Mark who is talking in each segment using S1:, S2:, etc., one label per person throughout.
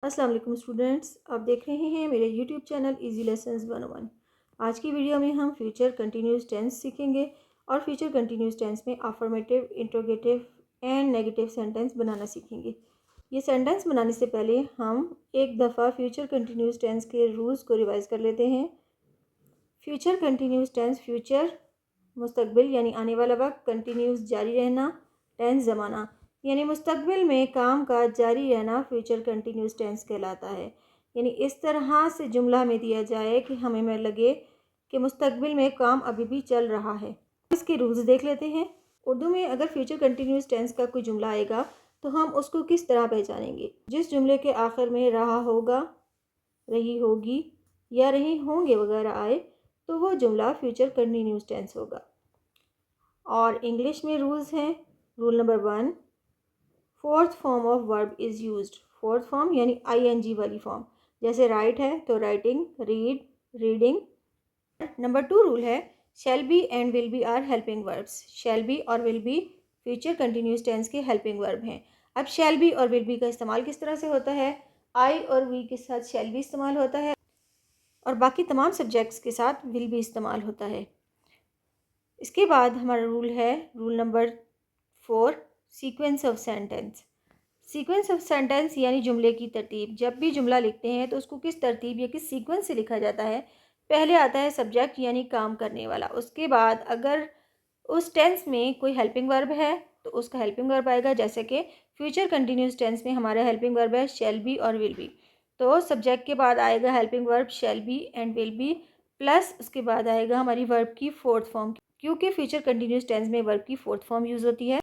S1: अस्सलाम वालेकुम स्टूडेंट्स, आप देख रहे हैं मेरे यूट्यूब चैनल इजी लेसन्स 101। आज की वीडियो में हम फ्यूचर कंटिन्यूस टेंस सीखेंगे और फ्यूचर कंटिन्यूस टेंस में affirmative, interrogative and negative sentence बनाना सीखेंगे। ये सेंटेंस बनाने से पहले हम एक दफ़ा फ्यूचर कंटिन्यूस टेंस के रूल्स को रिवाइज़ कर लेते हैं। फ्यूचर कंटिन्यूस टेंस फ्यूचर मुस्तकबिल यानी आने वाला वक्त, कंटिन्यूस जारी रहना, टेंस ज़माना यानी मुस्तकबिल में काम काज जारी रहना फ्यूचर कंटिन्यूस टेंस कहलाता है। यानी इस तरह से जुमला हमें दिया जाए कि हमें में लगे कि मुस्तकबिल में काम अभी भी चल रहा है। इसके रूल्स देख लेते हैं। उर्दू में अगर फ्यूचर कंटिन्यूस टेंस का कोई जुमला आएगा तो हम उसको किस तरह पहचानेंगे। जिस जुमले के आखिर में रहा होगा, रही होगी या रही होंगे वगैरह आए तो वो जुमला फ्यूचर कंटिन्यूस टेंस होगा। और इंग्लिश में रूल्स हैं। Rule number 1, fourth form of verb is used. Fourth form यानी आईएनजी वाली फॉर्म, जैसे राइट है तो writing, read, reading. Number 2 rule है, shall be and will be are helping verbs. Shall be और will be future continuous tense के helping verb हैं। अब शैल बी और विल बी का इस्तेमाल किस तरह से होता है। आई और वी के साथ शैल बी इस्तेमाल होता है और बाकी तमाम सब्जेक्ट्स के साथ विल भी इस्तेमाल होता है। इसके बाद हमारा रूल है rule number 4, sequence of sentence. Sequence of sentence यानी जुमले की तरतीब। जब भी जुमला लिखते हैं तो उसको किस तरतीब या किस सीक्वेंस से लिखा जाता है। पहले आता है सब्जेक्ट यानी काम करने वाला, उसके बाद अगर उस टेंस में कोई हेल्पिंग वर्ब है तो उसका हेल्पिंग वर्ब आएगा। जैसे कि फ्यूचर कंटिन्यूस टेंस में हमारा हेल्पिंग वर्ब है शैल बी और विल बी, तो सब्जेक्ट के बाद आएगा helping verb shell be and will B, plus उसके बाद आएगा हमारी वर्ब की फोर्थ फॉर्म, क्योंकि फ्यूचर कंटिन्यूस टेंस में वर्ब की फोर्थ फॉर्म यूज़ होती है।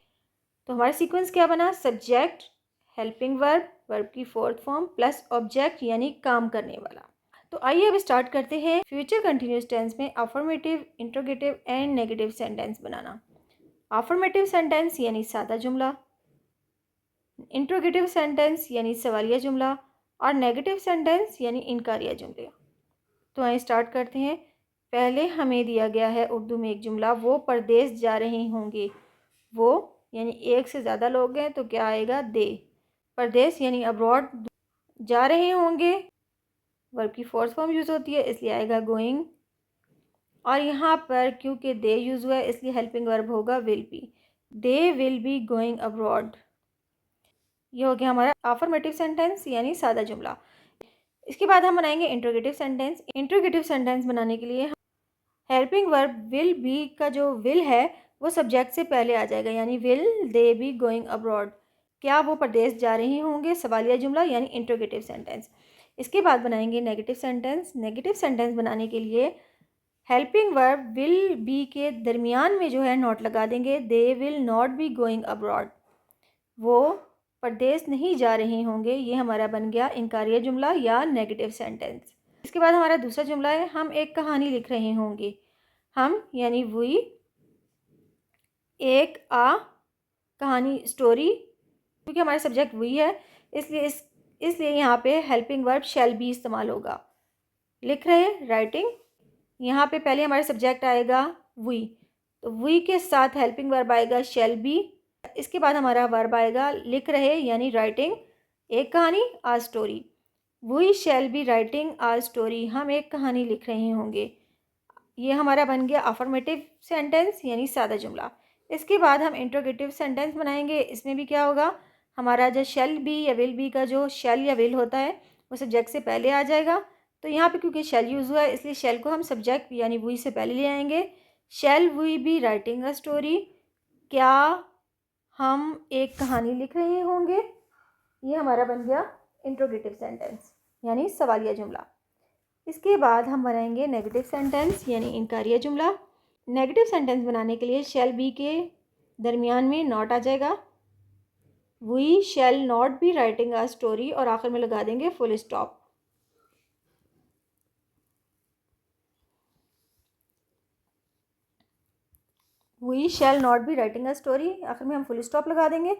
S1: तो हमारा सीक्वेंस क्या बना, सब्जेक्ट, हेल्पिंग वर्ब, वर्ब की फोर्थ फॉर्म प्लस ऑब्जेक्ट यानी काम करने वाला। तो आइए अब स्टार्ट करते हैं फ्यूचर कंटिन्यूस टेंस में affirmative, interrogative and negative sentence banana. Affirmative sentence यानी सादा जुमला, इंट्रोगेटिव सेंटेंस यानी सवालिया जुमला और नेगेटिव सेंटेंस यानी इनकारिया जुमले। तो आइए स्टार्ट करते हैं। पहले हमें दिया गया है उर्दू में एक जुमला, वो परदेश जा रहे होंगे। वो यानी एक से ज़्यादा लोग हैं तो क्या आएगा, दे। परदेश यानी अब्रॉड, जा रहे होंगे वर्ब की फोर्थ फॉर्म यूज़ होती है इसलिए आएगा गोइंग। और यहाँ पर क्योंकि दे यूज़ हुआ है इसलिए हेल्पिंग वर्ब होगा will be. They will be going abroad. ये हो गया हमारा अफर्मेटिव सेंटेंस यानी सादा जुमला। इसके बाद हम बनाएंगे इंट्रोगेटिव सेंटेंस। इंट्रोगेटिव सेंटेंस बनाने के लिए हेल्पिंग वर्ब विल बी का जो विल है वो सब्जेक्ट से पहले आ जाएगा, यानी will they be going abroad, क्या वो प्रदेश जा रहे होंगे, सवालिया जुमला यानी इंट्रोगेटिव सेंटेंस। इसके बाद बनाएंगे नेगेटिव सेंटेंस। नेगेटिव सेंटेंस बनाने के लिए हेल्पिंग वर्ब विल बी के दरमियान में जो है नॉट लगा देंगे, दे will not be going abroad, वो प्रदेश नहीं जा रहे होंगे। ये हमारा बन गया इनकारिया जुमला या नेगेटिव सेंटेंस। इसके बाद हमारा दूसरा जुमला है, हम एक कहानी लिख रहे होंगे। हम यानी वी, एक आ कहानी स्टोरी, क्योंकि हमारा सब्जेक्ट वी है इसलिए यहाँ पे हेल्पिंग वर्ब शैल बी इस्तेमाल होगा। लिख रहे, राइटिंग, यहाँ पे पहले हमारा सब्जेक्ट आएगा वी, तो वी के साथ हेल्पिंग वर्ब आएगा शैल बी। इसके बाद हमारा वर्ब आएगा लिख रहे यानी राइटिंग, एक कहानी a story. We shall be writing a story, हम एक कहानी लिख रहे होंगे। ये हमारा बन गया अफर्मेटिव सेंटेंस यानी सादा जुमला। इसके बाद हम इंट्रोगेटिव सेंटेंस बनाएंगे। इसमें भी क्या होगा, हमारा जो शैल बी या विल बी का जो शैल या विल होता है वो सब्जेक्ट से पहले आ जाएगा। तो यहाँ पे क्योंकि शैल यूज़ हुआ है इसलिए शैल को हम सब्जेक्ट यानी वी से पहले ले आएंगे। Shall we be writing a story, क्या हम एक कहानी लिख रहे होंगे। ये हमारा बन गया इंट्रोगेटिव सेंटेंस यानी सवालिया जुमला। इसके बाद हम बनाएंगे नेगेटिव सेंटेंस यानी इनकारिया जुमला। नेगेटिव सेंटेंस बनाने के लिए शैल बी के दरमियान में नॉट आ जाएगा, we shall not be writing a story और आखिर में लगा देंगे full stop. We shall not be writing a story, आखिर में हम फुल स्टॉप लगा देंगे।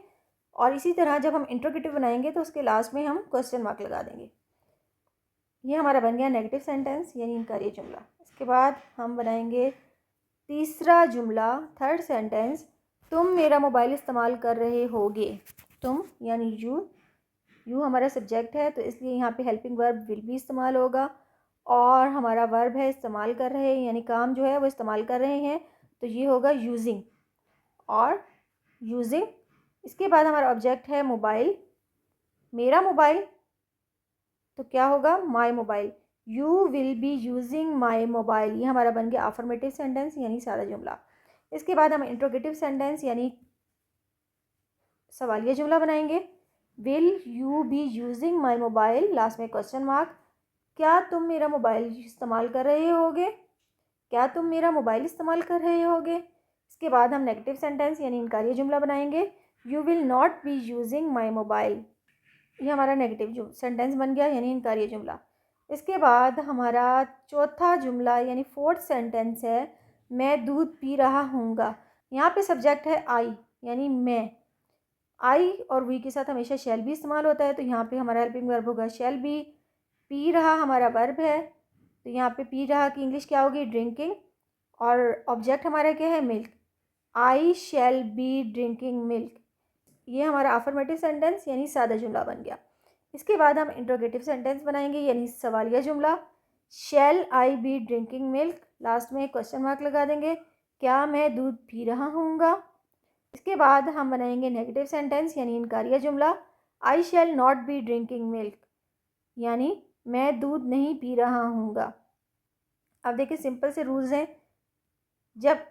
S1: और इसी तरह जब हम इंट्रोगेटिव बनाएंगे तो उसके लास्ट में हम क्वेश्चन मार्क लगा देंगे। ये हमारा बन गया नेगेटिव सेंटेंस यानी इनकारिया जुमला। इसके बाद हम बनाएंगे तीसरा जुमला, थर्ड सेंटेंस, तुम मेरा मोबाइल इस्तेमाल कर रहे होगे। तुम यानी यू, यू हमारा सब्जेक्ट है तो इसलिए यहाँ पे हेल्पिंग वर्ब विल भी इस्तेमाल होगा, और हमारा वर्ब है इस्तेमाल कर रहे हैं, यानी काम जो है वो इस्तेमाल कर रहे हैं, तो ये होगा यूजिंग और यूजिंग। इसके बाद हमारा ऑब्जेक्ट है मोबाइल, मेरा मोबाइल, तो क्या होगा my mobile. You will be using my mobile, ये हमारा बन गया अफर्मेटिव सेंटेंस यानी सादा जुमला। इसके बाद हम इंट्रोगेटिव सेंटेंस यानी सवालिया जुमला बनाएंगे। Will you be using my mobile, last में क्वेश्चन मार्क, क्या तुम मेरा मोबाइल इस्तेमाल कर रहे होगे, क्या तुम मेरा मोबाइल इस्तेमाल कर रहे होगे। इसके बाद हम नेगेटिव सेंटेंस यानी इनकारिया जुमला बनाएंगे। You will not be using my mobile, ये हमारा नेगेटिव सेंटेंस बन गया यानी इनकारिया जुमला। इसके बाद हमारा चौथा जुमला यानी फोर्थ सेंटेंस है मैं दूध पी रहा हूँगा। यहाँ पे सब्जेक्ट है आई यानी मैं, आई और वी के साथ हमेशा शैल भी इस्तेमाल होता है, तो यहाँ पे हमारा हेल्पिंग वर्ब होगा शैल बी। पी रहा हमारा वर्ब है, तो यहाँ पे पी रहा की इंग्लिश क्या होगी ड्रिंकिंग, और ऑब्जेक्ट हमारा क्या है milk, I shall be drinking milk, ये हमारा अफर्मेटिव सेंटेंस यानी सादा जुमला बन गया। इसके बाद हम इंट्रोगेटिव सेंटेंस बनाएंगे यानी सवालिया जुमला। शैल आई बी ड्रिंकिंग मिल्क, लास्ट में क्वेश्चन मार्क लगा देंगे, क्या मैं दूध पी रहा हूँगा। इसके बाद हम बनाएंगे नेगेटिव सेंटेंस यानी इनकारिया जुमला। I shall not be drinking milk, यानी मैं दूध नहीं पी रहा हूँगा। अब देखिए सिंपल से रूल्स हैं, जब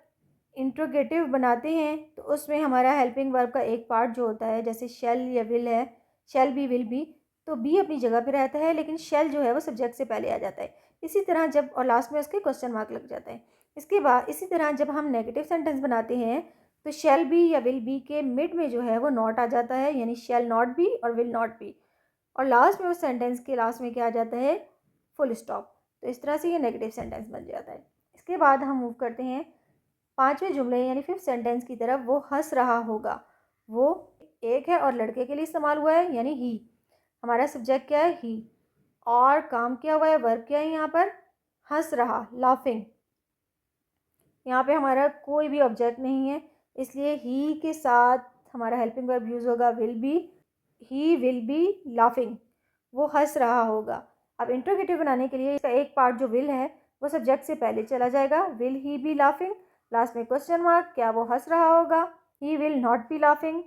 S1: इंट्रोगेटिव बनाते हैं तो उसमें हमारा हेल्पिंग वर्ब का एक पार्ट जो होता है, जैसे शैल या विल है, शैल बी विल बी, तो बी अपनी जगह पे रहता है लेकिन शैल जो है वो सब्जेक्ट से पहले आ जाता है। इसी तरह जब और लास्ट में उसके क्वेश्चन मार्क लग जाता है। इसके बाद इसी तरह जब हम नेगेटिव सेंटेंस बनाते हैं तो शैल बी या विल बी के मिड में जो है वो नॉट आ जाता है, यानी शैल नॉट बी और विल नॉट बी, और लास्ट में उस सेंटेंस के लास्ट में क्या आ जाता है फुल स्टॉप। तो इस तरह से ये नेगेटिव सेंटेंस बन जाता है। इसके बाद हम मूव करते हैं पांचवें जुमले यानी फिफ्थ सेंटेंस की तरफ। वो हंस रहा होगा, वो एक है और लड़के के लिए इस्तेमाल हुआ है यानी ही, हमारा सब्जेक्ट क्या है ही, और काम क्या हुआ है वर्ब क्या है यहाँ पर हंस रहा लाफिंग। यहाँ पे हमारा कोई भी ऑब्जेक्ट नहीं है इसलिए ही के साथ हमारा हेल्पिंग वर्ब यूज़ होगा will be, he will B laughing, वो हंस रहा होगा। अब इंट्रोगेटिव बनाने के लिए इसका एक पार्ट जो विल है वो सब्जेक्ट से पहले चला जाएगा, will he B laughing, last में क्वेश्चन मार्क, क्या वो हंस रहा होगा, ही विल नॉट बी लाफिंग,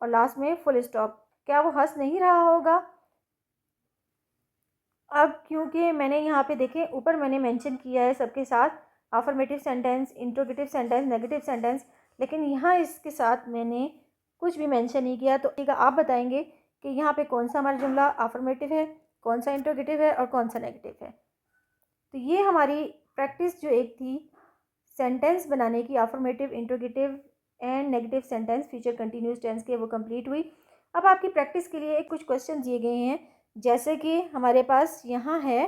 S1: और लास्ट में फुल स्टॉप, क्या वो हंस नहीं रहा होगा। अब क्योंकि मैंने यहाँ पे देखें ऊपर मैंने मेंशन किया है सबके साथ affirmative sentence, interrogative sentence, negative sentence, लेकिन यहाँ इसके साथ मैंने कुछ भी मेंशन नहीं किया, तो ठीक है आप बताएंगे कि यहाँ पे कौन सा हमारा जुमला अफर्मेटिव है, कौन सा इंट्रोगेटिव है और कौन सा नेगेटिव है। तो ये हमारी प्रैक्टिस जो एक थी सेंटेंस बनाने की affirmative, interrogative and negative sentence future continuous tense के, वो कंप्लीट हुई। अब आपकी प्रैक्टिस के लिए कुछ क्वेश्चन दिए गए हैं, जैसे कि हमारे पास यहाँ है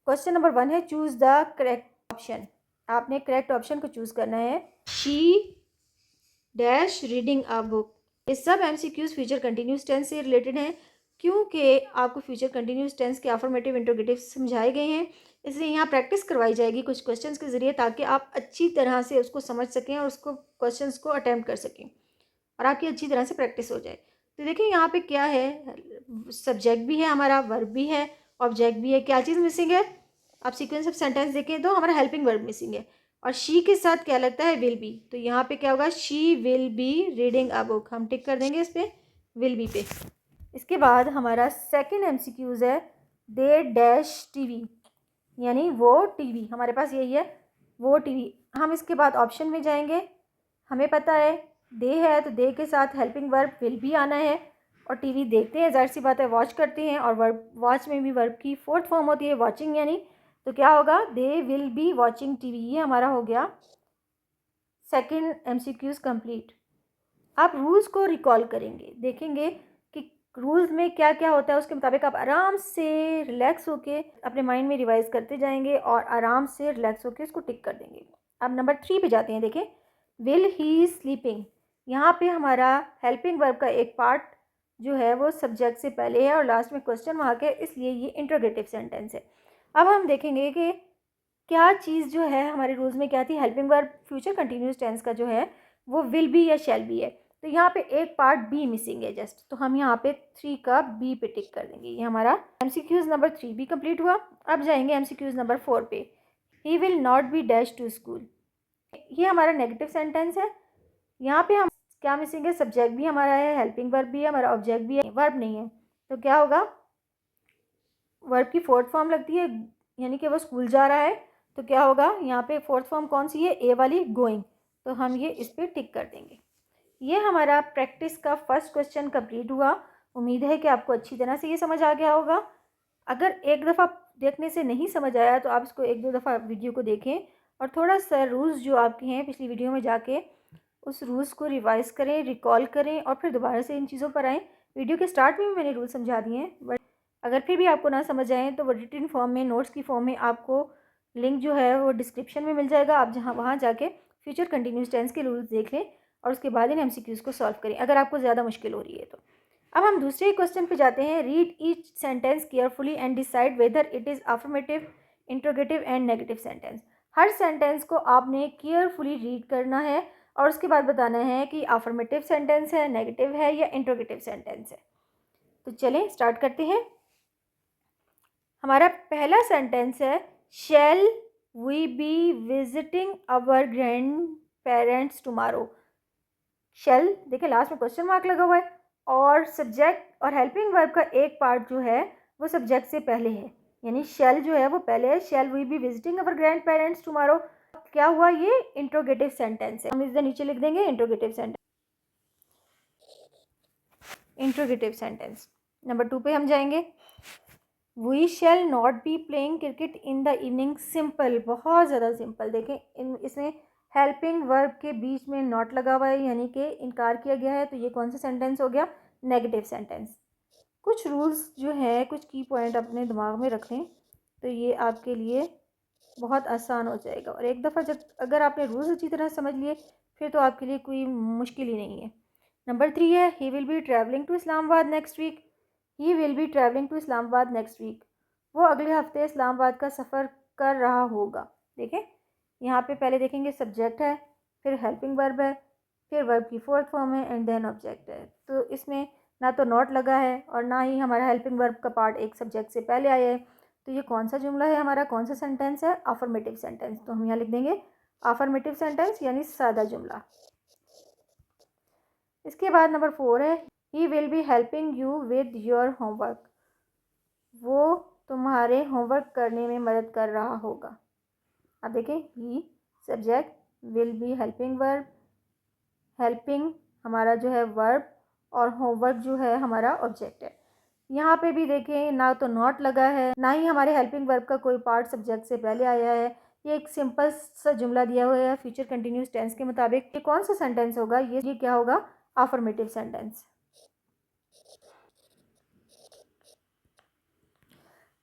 S1: क्वेश्चन नंबर 1 है चूज़ द करेक्ट ऑप्शन। आपने करेक्ट ऑप्शन को चूज़ करना है। She dash reading a book, ये सब एमसीक्यूज फ्यूचर कंटिन्यूस टेंस से रिलेटेड हैं, क्योंकि आपको फ्यूचर कंटिन्यूस टेंस के अफर्मेटिव इंट्रोगेटिव समझाए गए हैं, इसलिए यहाँ प्रैक्टिस करवाई जाएगी कुछ क्वेश्चंस के ज़रिए, ताकि आप अच्छी तरह से उसको समझ सकें और उसको क्वेश्चंस को अटैम्प्ट कर सकें और आपकी अच्छी तरह से प्रैक्टिस हो जाए। तो देखिए यहाँ पे क्या है, सब्जेक्ट भी है हमारा, वर्ब भी है, ऑब्जेक्ट भी है, क्या चीज़ मिसिंग है। आप सीक्वेंस ऑफ सेंटेंस देखें तो हमारा हेल्पिंग वर्ब मिसिंग है, और शी के साथ क्या लगता है विल बी, तो यहाँ पे क्या होगा she will be reading a book, हम टिक कर देंगे इस पर विल बी पे। इसके बाद हमारा सेकंड एमसीक्यूज है दे डैश टीवी, यानी वो टीवी, हमारे पास यही है वो टीवी। हम इसके बाद ऑप्शन में जाएंगे, हमें पता है दे है तो दे के साथ हेल्पिंग वर्ब विल भी आना है, और टीवी देखते हैं, जाहिर सी बात है वॉच करते हैं, और वर्ब वॉच में भी वर्ब की फोर्थ फॉर्म होती है वॉचिंग, यानी तो क्या होगा they will be watching TV. ये हमारा हो गया सेकंड एमसीक्यूज कंप्लीट। आप रूल्स को रिकॉल करेंगे, देखेंगे कि रूल्स में क्या क्या होता है, उसके मुताबिक आप आराम से रिलैक्स होके अपने माइंड में रिवाइज करते जाएंगे और आराम से रिलैक्स होके उसको टिक कर देंगे। अब नंबर 3 पे जाते हैं। देखें विल ही स्लीपिंग, यहाँ पे हमारा हेल्पिंग वर्ब का एक पार्ट जो है वो सब्जेक्ट से पहले है और लास्ट में क्वेश्चन मार्क है, इसलिए ये इंट्रोगेटिव सेंटेंस है। अब हम देखेंगे कि क्या चीज़ जो है हमारे रूल्स में क्या थी, helping verb future continuous tense का जो है वो विल बी या शैल बी है। तो यहाँ पे एक पार्ट बी मिसिंग है जस्ट, तो हम यहाँ पे 3 का बी पे टिक कर देंगे। ये हमारा MCQs नंबर 3 भी कंप्लीट हुआ। अब जाएंगे MCQs नंबर 4 पे। He will not be dash to school, ये हमारा नेगेटिव सेंटेंस है। यहाँ पे हम क्या मिसिंग है, सब्जेक्ट भी हमारा है, हेल्पिंग वर्ब भी है, हमारा ऑब्जेक्ट भी है, वर्ब नहीं है। तो क्या होगा, वर्ब की फोर्थ फॉर्म लगती है, यानी कि वो स्कूल जा रहा है। तो क्या होगा, यहाँ पे फोर्थ फॉर्म कौन सी है, ए वाली, गोइंग। तो हम ये इस पर टिक कर देंगे। ये हमारा प्रैक्टिस का फर्स्ट क्वेश्चन कंप्लीट हुआ। उम्मीद है कि आपको अच्छी तरह से ये समझ आ गया होगा। अगर एक दफ़ा देखने से नहीं समझ आया तो आप इसको 1-2 दफ़ा वीडियो को देखें और थोड़ा सा रूल्स जो आपके हैं पिछली वीडियो में जाके उस रूल्स को रिवाइज़ करें, रिकॉल करें और फिर दोबारा से इन चीज़ों पर आएँ। वीडियो के स्टार्ट में भी मैंने रूल समझा दिए हैं, बट अगर फिर भी आपको ना समझ आए तो वो रिटन फॉर्म में, नोट्स की फॉर्म में आपको लिंक जो है वो डिस्क्रिप्शन में मिल जाएगा। आप जहाँ वहाँ जाके फ्यूचर कंटिन्यूस टेंस के रूल्स देख लें और उसके बाद इन MCQs को सॉल्व करें अगर आपको ज़्यादा मुश्किल हो रही है तो। अब हम दूसरे क्वेश्चन पे जाते हैं। Read each sentence carefully and decide whether it is affirmative, interrogative and negative sentence. Her sentence को आपने केयरफुली रीड करना है और उसके बाद बताना है कि अफर्मेटिव सेंटेंस है, नेगेटिव है या इंट्रोगेटिव सेंटेंस है। तो चलें स्टार्ट करते हैं। हमारा पहला सेंटेंस है, shall we be visiting our grand parents tomorrow. Shall, देखिए लास्ट में क्वेश्चन मार्क लगा हुआ है और सब्जेक्ट और हेल्पिंग वर्ब का एक पार्ट जो है वो सब्जेक्ट से पहले है, यानी शैल जो है वो पहले है। Shall we be visiting our grand parents tomorrow, क्या हुआ, ये इंट्रोगेटिव सेंटेंस है। हम इसके नीचे लिख देंगे interrogative sentence. Interrogative sentence number 2 पे हम जाएंगे। We shall not be playing cricket in the evening. Simple, बहुत ज़्यादा सिंपल। देखें इसमें हेल्पिंग वर्ब के बीच में नॉट लगा हुआ है, यानी कि इनकार किया गया है। तो ये कौन सा सेंटेंस हो गया, नेगेटिव सेंटेंस। कुछ रूल्स जो है, कुछ की पॉइंट अपने दिमाग में रख लें तो ये आपके लिए बहुत आसान हो जाएगा। और एक दफ़ा जब अगर आपने रूल्स अच्छी तरह समझ लिए फिर तो आपके लिए कोई मुश्किल ही नहीं है। नंबर 3 है, he will be travelling to Islamabad next week. He will be travelling to Islamabad next week, वो अगले हफ्ते इस्लामाबाद का सफ़र कर रहा होगा। देखें यहाँ पे पहले देखेंगे सब्जेक्ट है, फिर हेल्पिंग वर्ब है, फिर वर्ब की फोर्थ फॉर्म है एंड देन ऑब्जेक्ट है। तो इसमें ना तो नॉट लगा है और ना ही हमारा हेल्पिंग वर्ब का पार्ट एक सब्जेक्ट से पहले आया है। तो ये कौन सा जुमला है हमारा, कौन सा सेंटेंस है, अफर्मेटिव सेंटेंस। तो हम यहाँ लिख देंगे अफर्मेटिव सेंटेंस यानी सादा जुमला। इसके बाद नंबर 4 है, he will be helping you with your homework. वो तुम्हारे होमवर्क करने में मदद कर रहा होगा। अब देखें, he subject, will be helping verb, helping हमारा जो है वर्ब और होमवर्क जो है हमारा ऑब्जेक्ट है। यहाँ पे भी देखें ना तो नॉट लगा है ना ही हमारे हेल्पिंग वर्ब का कोई पार्ट सब्जेक्ट से पहले आया है। ये एक सिंपल सा जुमला दिया हुआ है फ्यूचर कंटिन्यूस टेंस के मुताबिक। ये कौन सा सेंटेंस होगा, ये क्या होगा, अफर्मेटिव सेंटेंस।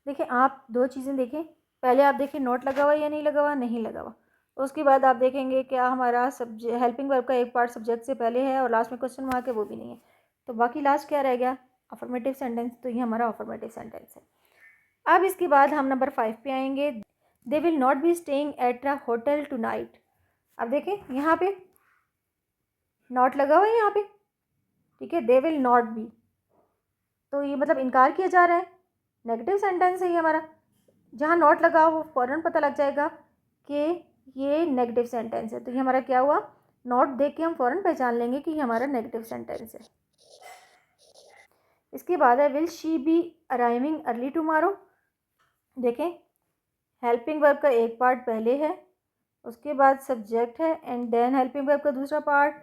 S1: देखिए आप दो चीज़ें देखें, पहले आप देखें नोट लगा हुआ या नहीं लगा हुआ, नहीं लगा हुआ। उसके बाद आप देखेंगे क्या हमारा सब्जेक्ट, हेल्पिंग वर्ब का एक पार्ट सब्जेक्ट से पहले है और लास्ट में क्वेश्चन मार्क है, वो भी नहीं है। तो बाकी लास्ट क्या रह गया, अफर्मेटिव सेंटेंस। तो ये हमारा अफर्मेटिव सेंटेंस है। अब इसके बाद हम नंबर 5 पे आएंगे। They will not be staying at a hotel tonight. अब देखें यहाँ पे नॉट लगा हुआ है यहाँ पे, ठीक है, दे विल नॉट बी, तो ये मतलब इनकार किया जा रहा है, नेगेटिव सेंटेंस है ये हमारा। जहाँ नॉट लगा वो फ़ौरन पता लग जाएगा कि ये नेगेटिव सेंटेंस है। तो ये हमारा क्या हुआ, नॉट देख के हम फ़ौरन पहचान लेंगे कि ये हमारा नेगेटिव सेंटेंस है। इसके बाद है, will she be arriving early tomorrow. देखें हेल्पिंग वर्ब का एक पार्ट पहले है, उसके बाद सब्जेक्ट है एंड देन हेल्पिंग वर्ब का दूसरा पार्ट,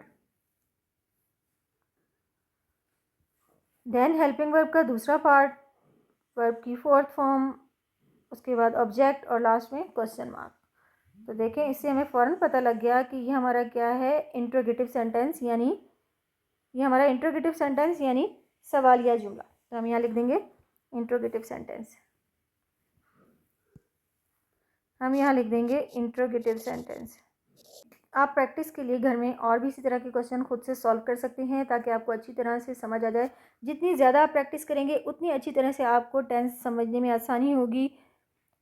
S1: देन हेल्पिंग वर्ब का दूसरा पार्ट, वर्ब की फोर्थ फॉर्म, उसके बाद ऑब्जेक्ट और लास्ट में क्वेश्चन मार्क। तो देखें इससे हमें फ़ौरन पता लग गया कि ये हमारा क्या है, इंट्रोगेटिव सेंटेंस, यानी ये हमारा इंट्रोगेटिव सेंटेंस यानी सवालिया जुमला। तो हम यहाँ लिख देंगे इंट्रोगेटिव सेंटेंस, हम यहाँ लिख देंगे इंट्रोगेटिव सेंटेंस। आप प्रैक्टिस के लिए घर में और भी इसी तरह के क्वेश्चन खुद से सॉल्व कर सकते हैं ताकि आपको अच्छी तरह से समझ आ जाए। जितनी ज़्यादा आप प्रैक्टिस करेंगे उतनी अच्छी तरह से आपको टेंस समझने में आसानी होगी।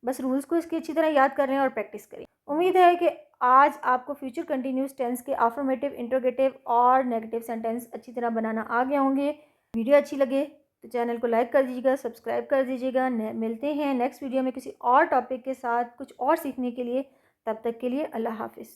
S1: बस रूल्स को इसकी अच्छी तरह याद कर लें और प्रैक्टिस करें। उम्मीद है कि आज आपको फ्यूचर कंटिन्यूस टेंस के अफर्मेटिव, इंट्रोगेटिव और नेगेटिव सेंटेंस अच्छी तरह बनाना आ गए होंगे। वीडियो अच्छी लगे तो चैनल को लाइक कर दीजिएगा, सब्सक्राइब कर दीजिएगा। मिलते हैं नेक्स्ट वीडियो में किसी और टॉपिक के साथ कुछ और सीखने के लिए। तब तक के लिए अल्लाह हाफिज़।